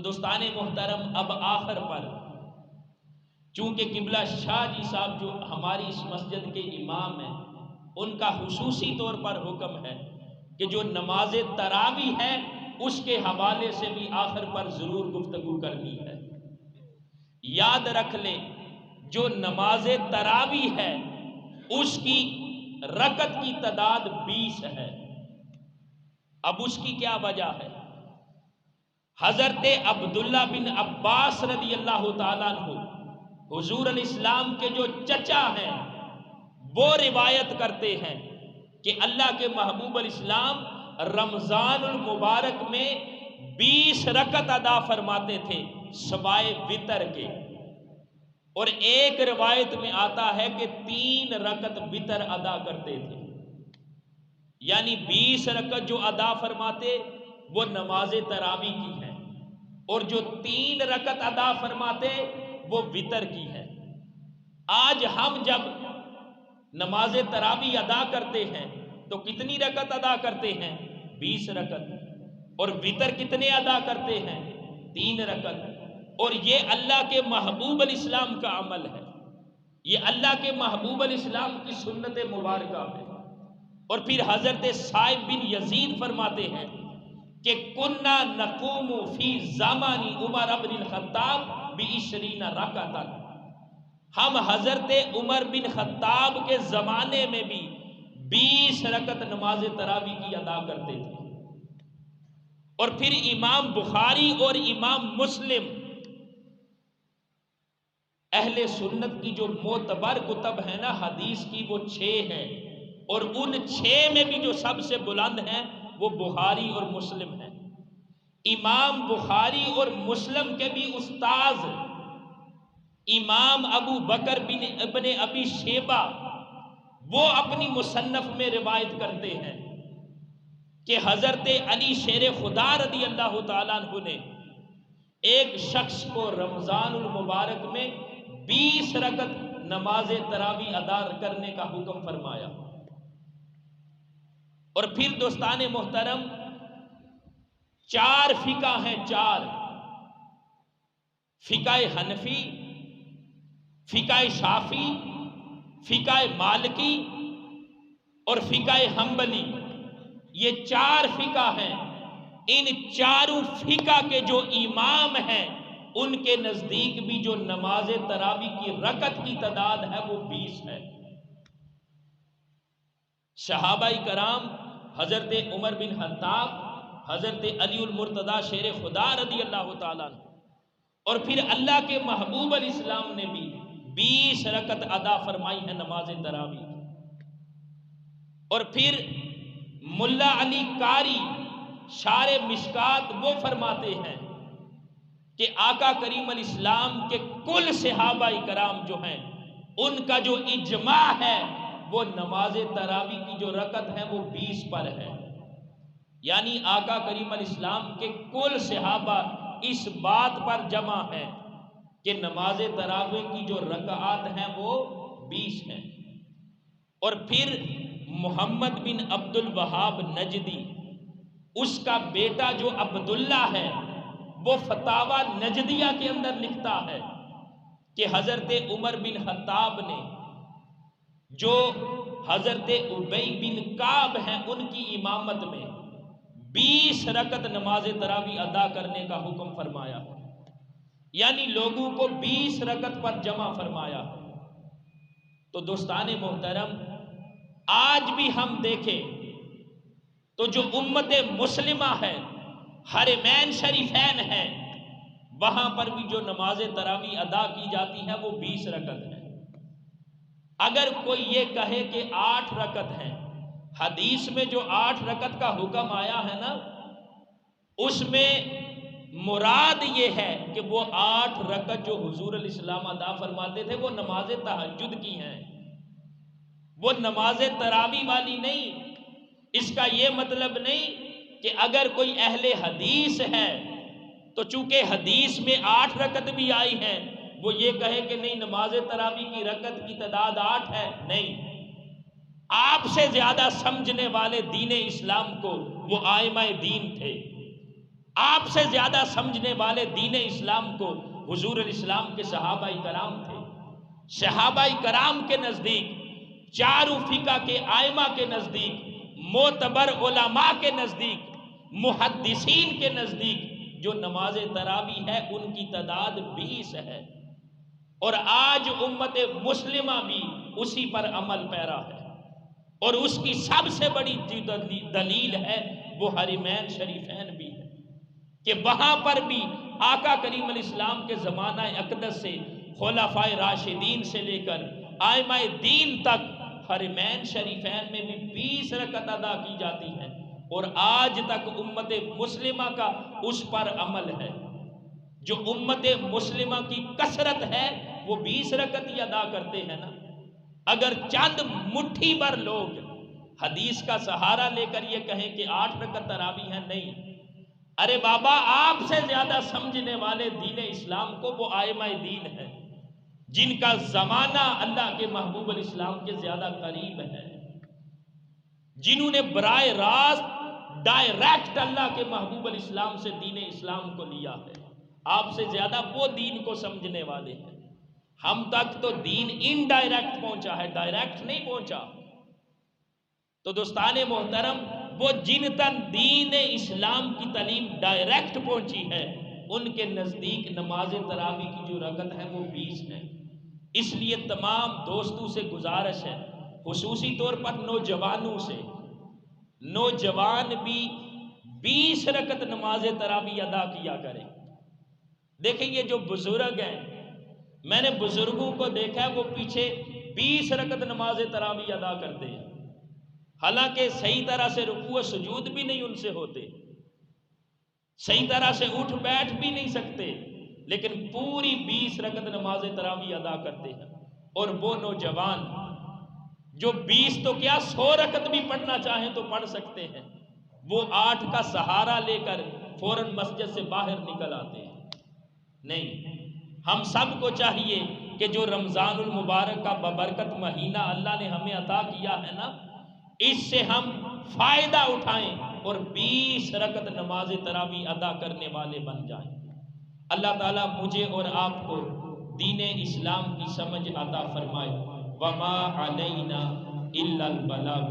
دوستان محترم، اب آخر پر چونکہ قبلہ شاہ جی صاحب جو ہماری اس مسجد کے امام ہیں، ان کا خصوصی طور پر حکم ہے کہ جو نماز تراویح ہے اس کے حوالے سے بھی آخر پر ضرور گفتگو کرنی ہے۔ یاد رکھ لیں، جو نماز تراویح ہے اس کی رکعت کی تعداد 20 ہے۔ اب اس کی کیا وجہ ہے؟ حضرت عبداللہ بن عباس رضی اللہ تعالیٰ عنہ، حضور الاسلام کے جو چچا ہیں، وہ روایت کرتے ہیں کہ اللہ کے محبوب الاسلام رمضان المبارک میں 20 رکعت ادا فرماتے تھے سوائے وتر کے، اور ایک روایت میں آتا ہے کہ 3 رکعت وتر ادا کرتے تھے۔ یعنی 20 رکعت جو ادا فرماتے وہ نماز تراویح کی ہے، اور جو 3 رکعت ادا فرماتے وہ وتر کی ہے۔ آج ہم جب نماز تراویح ادا کرتے ہیں تو کتنی رکعت ادا کرتے ہیں؟ 20 رکعت۔ اور وتر کتنے ادا کرتے ہیں؟ 3 رکعت۔ اور یہ اللہ کے محبوب الاسلام کا عمل ہے، یہ اللہ کے محبوب الاسلام کی سنت مبارکہ ہے۔ اور پھر حضرت صائب بن یزید فرماتے ہیں کہ کننا نقوم فی زمان عمر بن الخطاب ب20 رکعۃ، ہم حضرت عمر بن خطاب کے زمانے میں بھی 20 رکعت نماز تراویح کی ادا کرتے تھے۔ اور پھر امام بخاری اور امام مسلم، اہل سنت کی جو معتبر کتب ہیں نا حدیث کی، وہ 6 ہیں، اور ان 6 میں بھی جو سب سے بلند ہیں وہ بخاری اور مسلم ہیں۔ امام بخاری اور مسلم کے بھی استاذ امام ابو بکر بن ابن ابی شیبہ، وہ اپنی مصنف میں روایت کرتے ہیں کہ حضرت علی شیر خدا رضی اللہ تعالیٰ عنہ نے ایک شخص کو رمضان المبارک میں 20 رکعت نماز تراویح ادا کرنے کا حکم فرمایا۔ اور پھر دوستان محترم، 4 فقہ ہیں، 4: فقہ حنفی، فقہ شافعی، فقہ مالکی اور فقہ حنبلی۔ یہ 4 فقہ ہیں۔ ان 4 فقہ کے جو امام ہیں ان کے نزدیک بھی جو نماز تراویح کی رکعت کی تعداد ہے وہ 20 ہے۔ صحابہ کرام، حضرت عمر بن خطاب، حضرت علی المرتضیٰ شیر خدا رضی اللہ تعالیٰ عنہ، اور پھر اللہ کے محبوب الاسلام نے بھی 20 رکعت ادا فرمائی ہے نماز تراویح۔ اور پھر ملا علی قاری شارح مشکات وہ فرماتے ہیں کہ آقا کریم الاسلام کے کل صحابہ کرام جو ہیں ان کا جو اجماع ہے وہ نماز تراویح کی جو رکعت ہے وہ 20 پر ہے۔ یعنی آقا کریم الاسلام کے کل صحابہ اس بات پر جمع ہیں کہ نماز تراویح کی جو رکعات ہیں وہ 20 ہیں۔ اور پھر محمد بن عبد الوہاب نجدی، اس کا بیٹا جو عبداللہ ہے، وہ فتاوی نجدیہ کے اندر لکھتا ہے کہ حضرت عمر بن خطاب نے جو حضرت ابی بن کعب ہیں ان کی امامت میں 20 رکعت نماز تراویح ادا کرنے کا حکم فرمایا، یعنی لوگوں کو 20 رکعت پر جمع فرمایا۔ تو دوستان محترم، آج بھی ہم دیکھیں تو جو امت مسلمہ ہے، حرمین شریفین ہے، وہاں پر بھی جو نماز تراویح ادا کی جاتی ہے وہ 20 رکعت ہے۔ اگر کوئی یہ کہے کہ 8 رکعت ہیں، حدیث میں جو 8 رکعت کا حکم آیا ہے نا، اس میں مراد یہ ہے کہ وہ 8 رکعت جو حضور الاسلام ادا فرماتے تھے وہ نماز تہجد کی ہیں، وہ نماز تراویح والی نہیں۔ اس کا یہ مطلب نہیں کہ اگر کوئی اہل حدیث ہے تو چونکہ حدیث میں 8 رکعت بھی آئی ہیں وہ یہ کہے کہ نہیں نماز تراویح کی رکعت کی تعداد 8 ہے۔ نہیں، آپ سے زیادہ سمجھنے والے دین اسلام کو وہ ائمہ دین تھے، آپ سے زیادہ سمجھنے والے دین اسلام کو حضور الاسلام کے صحابہ کرام تھے۔ صحابہ کرام کے نزدیک، چاروں فقہ کے ائمہ کے نزدیک، معتبر علماء کے نزدیک، محدثین کے نزدیک جو نماز تراویح ہے ان کی تعداد 20 ہے، اور آج امت مسلمہ بھی اسی پر عمل پیرا ہے، اور اس کی سب سے بڑی دلیل ہے وہ حرمین شریفین بھی ہے کہ وہاں پر بھی آقا کریم علیہ السلام کے زمانہ اقدس سے خلفائے راشدین سے لے کر ائمہ دین تک حرمین شریفین میں بھی 20 رکعت ادا کی جاتی ہے، اور آج تک امت مسلمہ کا اس پر عمل ہے۔ جو امت مسلمہ کی کثرت ہے وہ 20 رکعت ہی ادا کرتے ہیں نا۔ اگر چند مٹھی بھر لوگ حدیث کا سہارا لے کر یہ کہیں کہ 8 رکعت تراویح ہے، نہیں، ارے بابا آپ سے زیادہ سمجھنے والے دین اسلام کو وہ ائمہ دین ہے جن کا زمانہ اللہ کے محبوب علیہ السلام کے زیادہ قریب ہے، جنہوں نے براہ راست ڈائریکٹ اللہ کے محبوب علیہ السلام سے دین اسلام کو لیا ہے۔ آپ سے زیادہ وہ دین کو سمجھنے والے ہیں۔ ہم تک تو دین انڈائریکٹ پہنچا ہے، ڈائریکٹ نہیں پہنچا۔ تو دوستان محترم، وہ جن تن دین اسلام کی تعلیم ڈائریکٹ پہنچی ہے ان کے نزدیک نماز تراویح کی جو رکعت ہے وہ 20 ہے۔ اس لیے تمام دوستوں سے گزارش ہے، خصوصی طور پر نوجوانوں سے، نوجوان بھی 20 رکعت نماز تراویح ادا کیا کریں۔ دیکھیں یہ جو بزرگ ہیں، میں نے بزرگوں کو دیکھا ہے وہ پیچھے 20 رکعت نماز تراویح ادا کرتے ہیں، حالانکہ صحیح طرح سے رکوع و سجود بھی نہیں ان سے ہوتے، صحیح طرح سے اٹھ بیٹھ بھی نہیں سکتے، لیکن پوری 20 رکعت نماز تراویح ادا کرتے ہیں۔ اور وہ نوجوان جو 20 تو کیا 100 رکعت بھی پڑھنا چاہیں تو پڑھ سکتے ہیں، وہ 8 کا سہارا لے کر فوراً مسجد سے باہر نکل آتے ہیں۔ نہیں، ہم سب کو چاہیے کہ جو رمضان المبارک کا ببرکت مہینہ اللہ نے ہمیں عطا کیا ہے نا، اس سے ہم فائدہ اٹھائیں اور 20 رکعت نماز تراویح ادا کرنے والے بن جائیں۔ اللہ تعالیٰ مجھے اور آپ کو دین اسلام کی سمجھ عطا فرمائے۔ وما علینا الا البلاغ